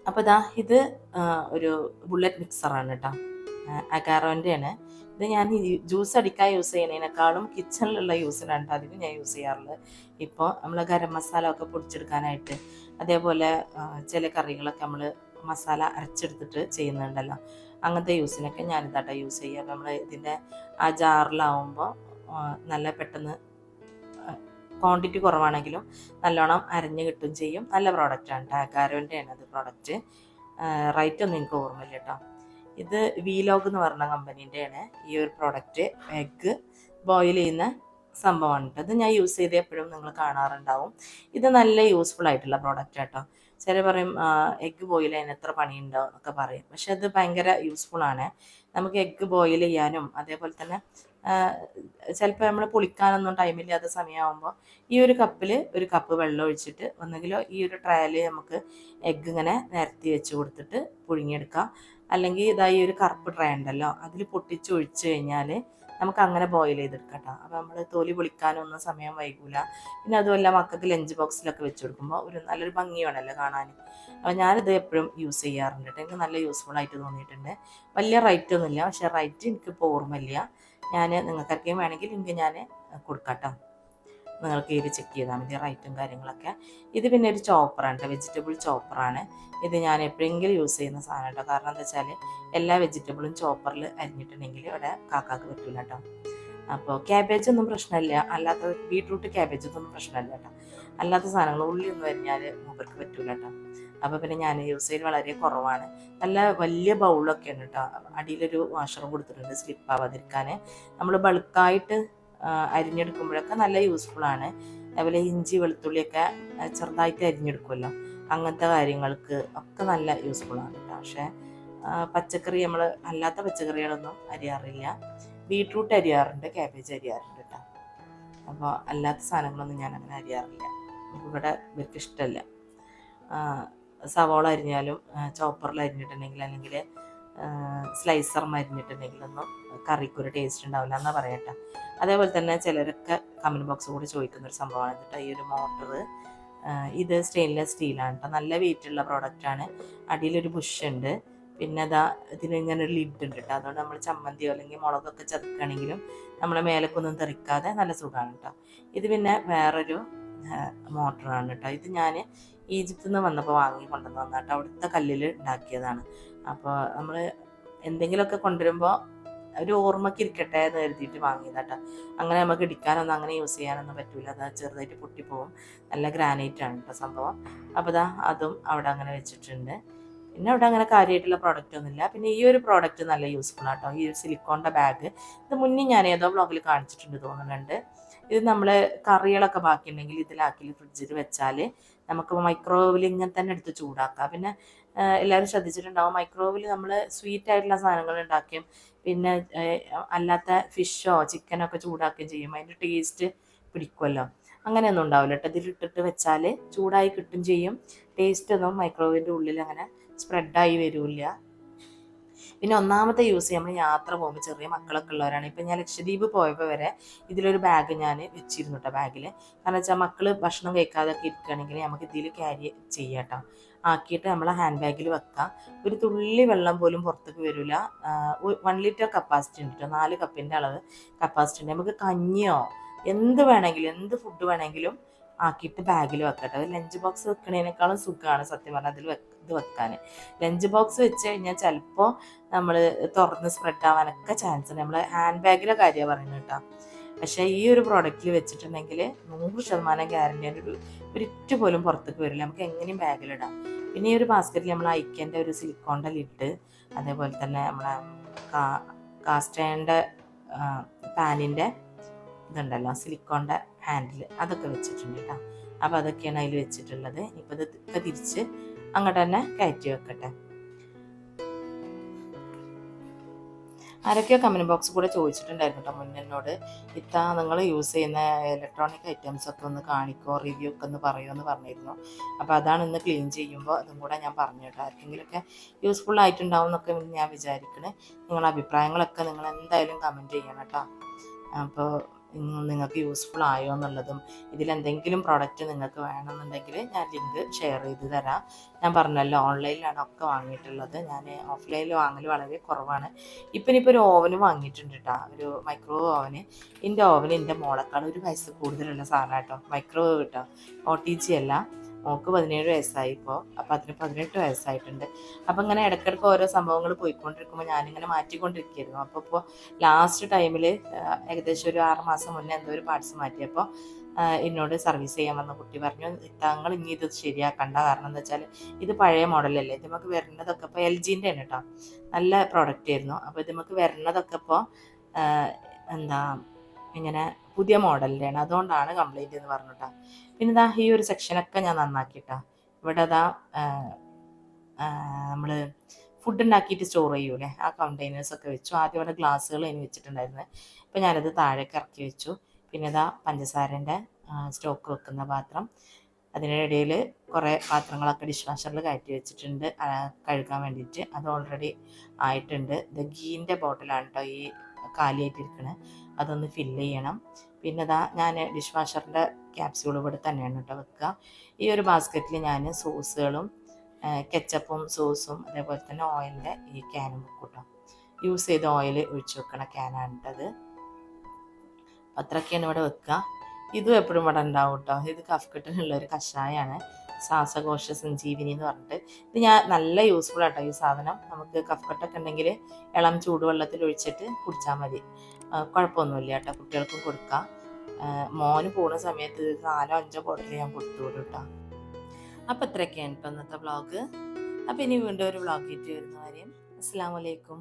അപ്പോൾ ഇതാ ഇത് ഒരു ബുള്ളറ്റ് മിക്സറാണ് കേട്ടോ, അഗാറോൻ്റെയാണ്. ഇത് ഞാൻ ജ്യൂസ് അടിക്കാൻ യൂസ് ചെയ്യുന്നതിനേക്കാളും കിച്ചണിലുള്ള യൂസിനാണ് അധികം ഞാൻ യൂസ് ചെയ്യാറുള്ളത്. ഇപ്പോൾ നമ്മൾ ഗരം മസാല ഒക്കെ പൊടിച്ചെടുക്കാനായിട്ട്, അതേപോലെ ചില കറികളൊക്കെ നമ്മൾ മസാല അരച്ചെടുത്തിട്ട് ചെയ്യുന്നുണ്ടല്ലോ, അങ്ങനത്തെ യൂസിനൊക്കെ ഞാനിതാട്ടോ യൂസ് ചെയ്യുക. അപ്പോൾ നമ്മൾ ഇതിൻ്റെ ആ ജാറിലാവുമ്പോൾ നല്ല പെട്ടെന്ന് ക്വാണ്ടിറ്റി കുറവാണെങ്കിലും നല്ലോണം അരഞ്ഞ് കിട്ടും ചെയ്യും. നല്ല പ്രോഡക്റ്റാണ് കേട്ടോ, അഗാരോൻ്റെയാണ് അത് പ്രോഡക്റ്റ്. റേറ്റൊന്നും എനിക്ക് ഓർമ്മയില്ല കേട്ടോ. ഇത് വീലോഗ് എന്ന് പറഞ്ഞ കമ്പനീൻ്റെയാണ് ഈ ഒരു പ്രോഡക്റ്റ്. എഗ്ഗ് ബോയിൽ ചെയ്യുന്ന സംഭവമാണ് കേട്ടോ. ഇത് ഞാൻ യൂസ് ചെയ്ത് എപ്പോഴും നിങ്ങൾ കാണാറുണ്ടാവും. ഇത് നല്ല യൂസ്ഫുൾ ആയിട്ടുള്ള പ്രോഡക്റ്റ് കേട്ടോ. ചില പറയും എഗ്ഗ് ബോയിൽ ചെയ്യാൻ എത്ര പണിയുണ്ടോ എന്നൊക്കെ പറയും. പക്ഷെ അത് ഭയങ്കര യൂസ്ഫുൾ ആണ്. നമുക്ക് എഗ്ഗ് ബോയിൽ ചെയ്യാനും അതേപോലെ തന്നെ ചിലപ്പോൾ നമ്മൾ പൊളിക്കാനൊന്നും ടൈമില്ലാത്ത സമയമാകുമ്പോൾ ഈ ഒരു കപ്പിൽ ഒരു കപ്പ് വെള്ളം ഒഴിച്ചിട്ട് ഒന്നെങ്കിലോ ഈ ഒരു ട്രയൽ നമുക്ക് എഗ്ഗ് ഇങ്ങനെ നിരത്തി വെച്ച് കൊടുത്തിട്ട് പുഴുങ്ങിയെടുക്കാം. അല്ലെങ്കിൽ ഇതാ ഈ ഒരു കറുപ്പ് ട്രേ ഉണ്ടല്ലോ അതിൽ പൊട്ടിച്ചൊഴിച്ച് കഴിഞ്ഞാൽ നമുക്ക് അങ്ങനെ ബോയിൽ ചെയ്തെടുക്കാം കേട്ടോ. അപ്പോൾ നമ്മൾ തൊലി പൊളിക്കാനൊന്നും സമയം വൈകൂല. പിന്നെ അതുമല്ല മക്കൾക്ക് ലഞ്ച് ബോക്സിലൊക്കെ വെച്ച് കൊടുക്കുമ്പോൾ ഒരു നല്ലൊരു ഭംഗിയാണല്ലോ കാണാൻ. അപ്പോൾ ഞാനിത് എപ്പോഴും യൂസ് ചെയ്യാറുണ്ട് കേട്ടോ. എനിക്ക് നല്ല യൂസ്ഫുൾ ആയിട്ട് തോന്നിയിട്ടുണ്ട്. വലിയ റേറ്റ് ഒന്നുമില്ല, പക്ഷേ റേറ്റ് എനിക്കിപ്പോൾ ഓർമ്മയില്ല. ഞാൻ നിങ്ങൾക്കൊക്കെയും വേണമെങ്കിൽ ലിങ്ക് ഞാൻ കൊടുക്കാം കേട്ടോ. നിങ്ങൾക്ക് ഇത് ചെക്ക് ചെയ്താൽ മതി റൈറ്റും കാര്യങ്ങളൊക്കെ. ഇത് പിന്നെ ഒരു ചോപ്പറാണ് കേട്ടോ, വെജിറ്റബിൾ ചോപ്പറാണ്. ഇത് ഞാൻ എപ്പോഴെങ്കിലും യൂസ് ചെയ്യുന്ന സാധനം കേട്ടോ. കാരണം എന്താ വെച്ചാൽ എല്ലാ വെജിറ്റബിളും ചോപ്പറിൽ അരിഞ്ഞിട്ടുണ്ടെങ്കിൽ ഇവിടെ കാക്കാക്ക് പറ്റില്ല കേട്ടോ. അപ്പോൾ ക്യാബേജ് ഒന്നും പ്രശ്നമില്ല, അല്ലാത്ത ബീട്രൂട്ട് ക്യാബേജ് ഒന്നും പ്രശ്നമില്ല കേട്ടോ. അല്ലാത്ത സാധനങ്ങൾ ഉള്ളി ഒന്നും അരിഞ്ഞാൽ മൂപ്പർക്ക് പറ്റൂല കേട്ടോ. അപ്പോൾ പിന്നെ ഞാൻ യൂസ് ചെയ്ത് വളരെ കുറവാണ്. നല്ല വലിയ ബൗളൊക്കെയാണ് കേട്ടോ. അടിയിലൊരു വാഷറും കൊടുത്തിട്ടുണ്ട് സ്ലിപ്പാവാതിരിക്കാൻ. നമ്മൾ ബൾക്കായിട്ട് അരിഞ്ഞെടുക്കുമ്പോഴൊക്കെ നല്ല യൂസ്ഫുൾ ആണ്. അതുപോലെ ഇഞ്ചി വെളുത്തുള്ളിയൊക്കെ ചെറുതായിട്ട് അരിഞ്ഞെടുക്കുമല്ലോ, അങ്ങനത്തെ കാര്യങ്ങൾക്ക് ഒക്കെ നല്ല യൂസ്ഫുൾ ആണ് കേട്ടോ. പക്ഷേ പച്ചക്കറി നമ്മൾ അല്ലാത്ത പച്ചക്കറികളൊന്നും അരിയാറില്ല. ബീട്രൂട്ട് അരിയാറുണ്ട്, ക്യാബേജ് അരിയാറുണ്ട് കേട്ടോ. അപ്പോൾ അല്ലാത്ത സാധനങ്ങളൊന്നും ഞാൻ അങ്ങനെ അരിയാറില്ല. ഇവിടെ ഇവർക്ക് ഇഷ്ടമല്ല. സവോള അരിഞ്ഞാലും ചോപ്പറിൽ അരിഞ്ഞിട്ടുണ്ടെങ്കിൽ അല്ലെങ്കിൽ സ്ലൈസർ അരിഞ്ഞിട്ടുണ്ടെങ്കിലൊന്നും കറിക്കൊരു ടേസ്റ്റ് ഉണ്ടാവില്ല എന്നാ പറയട്ടെ. അതേപോലെ തന്നെ ചിലരൊക്കെ കമൻറ്റ് ബോക്സ് കൂടി ചോദിക്കുന്നൊരു സംഭവമാണ് കേട്ടോ ഈ ഒരു മോട്ടർ. ഇത് സ്റ്റെയിൻലെസ് സ്റ്റീലാണ് കേട്ടോ. നല്ല വെയിറ്റുള്ള പ്രോഡക്റ്റാണ്. അടിയിലൊരു ബുഷ് ഉണ്ട്. പിന്നെ അതാ ഇതിന് ഇങ്ങനെ ഒരു ലിഡ് ഉണ്ട് കേട്ടോ. അതുകൊണ്ട് നമ്മൾ ചമ്മന്തിയോ അല്ലെങ്കിൽ മുളകൊക്കെ ചതക്കുകയാണെങ്കിലും നമ്മളെ മേലക്കൊന്നും തെറിക്കാതെ നല്ല സുഖമാണ് കേട്ടോ. ഇത് പിന്നെ വേറൊരു മോട്ടറാണ് കേട്ടോ. ഇത് ഞാൻ ഈജിപ്തിൽ നിന്ന് വന്നപ്പോൾ വാങ്ങി കൊണ്ടുവന്ന് വന്നിട്ട് അവിടുത്തെ കല്ലിൽ ഉണ്ടാക്കിയതാണ്. അപ്പോൾ നമ്മൾ എന്തെങ്കിലുമൊക്കെ കൊണ്ടുവരുമ്പോൾ ഒരു ഓർമ്മയ്ക്ക് ഇരിക്കട്ടെ എന്ന് കരുതിയിട്ട് വാങ്ങിയതാട്ടോ. അങ്ങനെ നമുക്ക് ഇടിക്കാനൊന്നും അങ്ങനെ യൂസ് ചെയ്യാനൊന്നും പറ്റില്ല. അത് ചെറുതായിട്ട് പൊട്ടിപ്പോവും. നല്ല ഗ്രാനൈറ്റാണ് കേട്ടോ സംഭവം. അപ്പോൾ ഇതാ അതും അവിടെ അങ്ങനെ വെച്ചിട്ടുണ്ട്. പിന്നെ അവിടെ അങ്ങനെ കാര്യമായിട്ടുള്ള പ്രോഡക്റ്റ് ഒന്നുമില്ല. പിന്നെ ഈ ഒരു പ്രോഡക്റ്റ് നല്ല യൂസ്ഫുൾ ആട്ടോ. ഈ ഒരു സിലിക്കോണിൻ്റെ ബാഗ് ഇത് മുന്നേ ഞാൻ ഏതോ വ്ളോഗിൽ കാണിച്ചിട്ടുണ്ട് തോന്നുന്നുണ്ട്. ഇത് നമ്മൾ കറികളൊക്കെ ബാക്കിയുണ്ടെങ്കിൽ ഇതിലാക്കി ഫ്രിഡ്ജിൽ വെച്ചാൽ നമുക്ക് മൈക്രോവേവിൽ ഇങ്ങനെ തന്നെ എടുത്ത് ചൂടാക്കാം. പിന്നെ എല്ലാവരും ശ്രദ്ധിച്ചിട്ടുണ്ടാവും, മൈക്രോവേവിൽ നമ്മൾ സ്വീറ്റ് ആയിട്ടുള്ള സാധനങ്ങൾ ഉണ്ടാക്കുകയും പിന്നെ അല്ലാത്ത ഫിഷോ ചിക്കനോ ഒക്കെ ചൂടാക്കുകയും ചെയ്യും. അതിൻ്റെ ടേസ്റ്റ് പിടിക്കുമല്ലോ. അങ്ങനെയൊന്നും ഉണ്ടാവില്ല കേട്ടോ. ഇതിലിട്ടിട്ട് വെച്ചാൽ ചൂടായി കിട്ടും ചെയ്യും. ടേസ്റ്റ് ഒന്നും മൈക്രോവേവിൻ്റെ ഉള്ളിൽ അങ്ങനെ സ്പ്രെഡായി വരില്ല. പിന്നെ ഒന്നാമത്തെ യൂസ് നമ്മൾ യാത്ര പോകുമ്പോൾ ചെറിയ മക്കളൊക്കെ ഉള്ളവരാണ്. ഇപ്പം ഞാൻ ലക്ഷദ്വീപ് പോയപ്പോൾ വരെ ഇതിലൊരു ബാഗ് ഞാൻ വെച്ചിരുന്നു കേട്ടോ ബാഗിൽ. കാരണം വെച്ചാൽ മക്കൾ ഭക്ഷണം കഴിക്കാതൊക്കെ ഇരിക്കുകയാണെങ്കിൽ നമുക്ക് ഇതിൽ ക്യാരി ചെയ്യാം കേട്ടോ. ആക്കിയിട്ട് നമ്മൾ ഹാൻഡ് ബാഗിൽ വെക്കാം. ഒരു തുള്ളി വെള്ളം പോലും പുറത്തേക്ക് വരില്ല. 1 ലിറ്റർ കപ്പാസിറ്റി ഉണ്ട് കേട്ടോ. 4 കപ്പിൻ്റെ അളവ് കപ്പാസിറ്റി ഉണ്ട്. നമുക്ക് കഞ്ഞിയോ എന്ത് വേണമെങ്കിലും എന്ത് ഫുഡ് വേണമെങ്കിലും ആക്കിയിട്ട് ബാഗിൽ വെക്കട്ടെ. അത് ലഞ്ച് ബോക്സ് വെക്കണേനേക്കാളും സുഖമാണ് സത്യം പറഞ്ഞാൽ അതിൽ ഇത് വെക്കാൻ. ലഞ്ച് ബോക്സ് വെച്ച് കഴിഞ്ഞാൽ ചിലപ്പോൾ നമ്മൾ തുറന്ന് സ്പ്രെഡ് ആവാനൊക്കെ ചാൻസ് ഉണ്ട്. നമ്മൾ ഹാൻഡ് ബാഗിലെ കാര്യമാണ് പറയുന്നത് കേട്ടോ. പക്ഷേ ഈ ഒരു പ്രോഡക്റ്റിൽ വെച്ചിട്ടുണ്ടെങ്കിൽ 100% ഗ്യാരണ്ടി. ഒരിറ്റ് പോലും പുറത്തേക്ക് വരില്ല. നമുക്ക് എങ്ങനെയും ബാഗിലിടാം. പിന്നെ ഈ ഒരു ബാസ്ക്കറ്റിൽ നമ്മൾ ഐക്കൻ്റെ ഒരു സിലിക്കോണിൻ്റെ ലിഡ്, അതേപോലെ തന്നെ നമ്മളെ കാസ്റ്റേൻ്റെ പാനിൻ്റെ ഇതുണ്ടല്ലോ സിലിക്കോണിൻ്റെ ഹാൻഡിൽ, അതൊക്കെ വെച്ചിട്ടുണ്ട് കേട്ടോ. അപ്പോൾ അതൊക്കെയാണ് അതിൽ വെച്ചിട്ടുള്ളത്. ഇപ്പോൾ ഇതൊക്കെ തിരിച്ച് അങ്ങോട്ട് തന്നെ കയറ്റി വെക്കട്ടെ. ആരൊക്കെയോ കമൻറ്റ് ബോക്സ് കൂടെ ചോദിച്ചിട്ടുണ്ടായിരുന്നു കേട്ടോ മുന്നോട്, നിങ്ങൾ യൂസ് ചെയ്യുന്ന ഇലക്ട്രോണിക് ഐറ്റംസ് ഒക്കെ ഒന്ന് കാണിക്കോ, റിവ്യൂ ഒക്കെ ഒന്ന് പറയുമോ എന്ന് പറഞ്ഞിരുന്നു. അപ്പോൾ അതാണ് ഇന്ന് ക്ലീൻ ചെയ്യുമ്പോൾ അതും കൂടെ ഞാൻ പറഞ്ഞു കേട്ടോ. ആർക്കെങ്കിലുമൊക്കെ യൂസ്ഫുൾ ആയിട്ടുണ്ടാവും എന്നൊക്കെ ഞാൻ വിചാരിക്കണേ. നിങ്ങളുടെ അഭിപ്രായങ്ങളൊക്കെ നിങ്ങൾ എന്തായാലും കമൻറ്റ് ചെയ്യണം കേട്ടോ. അപ്പോൾ നിങ്ങൾക്ക് യൂസ്ഫുൾ ആയോ എന്നുള്ളതും ഇതിലെന്തെങ്കിലും പ്രോഡക്റ്റ് നിങ്ങൾക്ക് വേണമെന്നുണ്ടെങ്കിൽ ഞാൻ ലിങ്ക് ഷെയർ ചെയ്ത് തരാം. ഞാൻ പറഞ്ഞല്ലോ ഓൺലൈനിലാണ് ഒക്കെ വാങ്ങിയിട്ടുള്ളത്. ഞാൻ ഓഫ്ലൈനിൽ വാങ്ങൽ വളരെ കുറവാണ്. ഇനിയിപ്പോൾ ഒരു ഓവന് വാങ്ങിയിട്ടുണ്ട് കേട്ടോ, ഒരു മൈക്രോവേവ് ഓവന്. എൻ്റെ ഓവന് എൻ്റെ മോളെക്കാൾ 1 വയസ്സ് കൂടുതലുള്ള സാധനം കേട്ടോ. മൈക്രോവേവ് കേട്ടോ, OTG അല്ല. മോൾക്ക് 17 വയസ്സായി ഇപ്പോൾ. അപ്പോൾ അതിന് 18 വയസ്സായിട്ടുണ്ട്. അപ്പോൾ ഇങ്ങനെ ഇടയ്ക്കിടയ്ക്ക് ഓരോ സംഭവങ്ങൾ പോയിക്കൊണ്ടിരിക്കുമ്പോൾ ഞാനിങ്ങനെ മാറ്റിക്കൊണ്ടിരിക്കുകയായിരുന്നു. അപ്പോൾ ലാസ്റ്റ് ടൈമിൽ ഏകദേശം ഒരു 6 മാസം മുന്നേ എന്തോ ഒരു പാർട്സ് മാറ്റിയപ്പോൾ എന്നോട് സർവീസ് ചെയ്യാൻ വന്ന കുട്ടി പറഞ്ഞു, താങ്കൾ ഇനി ഇത് ശരിയാക്കണ്ട. കാരണം എന്താ വെച്ചാൽ ഇത് പഴയ മോഡലല്ലേ, ഇത് നമുക്ക് വരുന്നതൊക്കെ ഇപ്പോൾ LGൻ്റെ ആണ് കേട്ടോ. നല്ല പ്രോഡക്റ്റ് ആയിരുന്നു. അപ്പോൾ ഇത് നമുക്ക് വരുന്നതൊക്കെ ഇപ്പോൾ എന്താ ഇങ്ങനെ പുതിയ മോഡലിൻ്റെയാണ്, അതുകൊണ്ടാണ് കംപ്ലൈൻറ്റ് എന്ന് പറഞ്ഞിട്ടാ. പിന്നെ ഇതാ ഈ ഒരു സെക്ഷനൊക്കെ ഞാൻ നന്നാക്കിയിട്ടാ. ഇവിടെ അതാ നമ്മൾ ഫുഡ് ഉണ്ടാക്കിയിട്ട് സ്റ്റോർ ചെയ്യൂലേ, ആ കണ്ടെയ്നേഴ്സൊക്കെ വെച്ചു. ആദ്യം ഇവിടെ ഗ്ലാസ്സുകൾ അതിന് വെച്ചിട്ടുണ്ടായിരുന്നത്, ഇപ്പം ഞാനത് താഴേക്ക് ഇറക്കി വെച്ചു. പിന്നെ ഇതാ പഞ്ചസാരൻ്റെ സ്റ്റോക്ക് വെക്കുന്ന പാത്രം, അതിനിടയിൽ കുറേ പാത്രങ്ങളൊക്കെ ഡിഷ് വാഷറിൽ കയറ്റി വെച്ചിട്ടുണ്ട് കഴുകാൻ വേണ്ടിയിട്ട്. അത് ഓൾറെഡി ആയിട്ടുണ്ട്. ഇത് ഗീൻ്റെ ബോട്ടിലാണ് കേട്ടോ ഈ കാലിയായിട്ടിരിക്കണത്, അതൊന്ന് ഫില്ല് ചെയ്യണം. പിന്നെ ഇതാ ഞാൻ ഡിഷ് വാഷറിൻ്റെ ക്യാപ്സ്യൂൾ ഇവിടെ തന്നെയാണ് കേട്ടോ വെക്കുക. ഈ ഒരു ബാസ്ക്കറ്റിൽ ഞാൻ സോസുകളും കെച്ചപ്പും സോസും അതേപോലെ തന്നെ ഓയിലിൻ്റെ ഈ ക്യാനും വെക്കും കേട്ടോ. യൂസ് ചെയ്ത ഓയിൽ ഒഴിച്ച് വെക്കണ ക്യാനാണ് കേട്ടത്. അത്രയൊക്കെയാണ് ഇവിടെ വെക്കുക. ഇതും എപ്പോഴും ഇവിടെ ഉണ്ടാവും കേട്ടോ. ഇത് കഫക്കെട്ടിനുള്ള ഒരു കഷായമാണ്, ശ്വാസകോശ സഞ്ജീവിനി എന്ന് പറഞ്ഞിട്ട്. ഇത് ഞാൻ നല്ല യൂസ്ഫുൾ ആട്ടോ ഈ സാധനം. നമുക്ക് കഫക്കെട്ടൊക്കെ ഉണ്ടെങ്കിൽ ഇളം ചൂടുവെള്ളത്തിൽ ഒഴിച്ചിട്ട് കുടിച്ചാൽ മതി, കുഴപ്പമൊന്നുമില്ല കേട്ടോ. കുട്ടികൾക്കും കൊടുക്കാം. മോന് പോകുന്ന സമയത്ത് 4-5 ബോട്ടിൽ ഞാൻ കൊടുത്തു വിടും കേട്ടോ. അപ്പം ഇത്രയൊക്കെയാണ് കേട്ടോ ഇന്നത്തെ വ്ളോഗ്. അപ്പം ഇനി വീണ്ടും ഒരു വ്ളോഗ് ആയിട്ട് വരുന്നവരെയും അസ്സലാമു അലൈക്കും.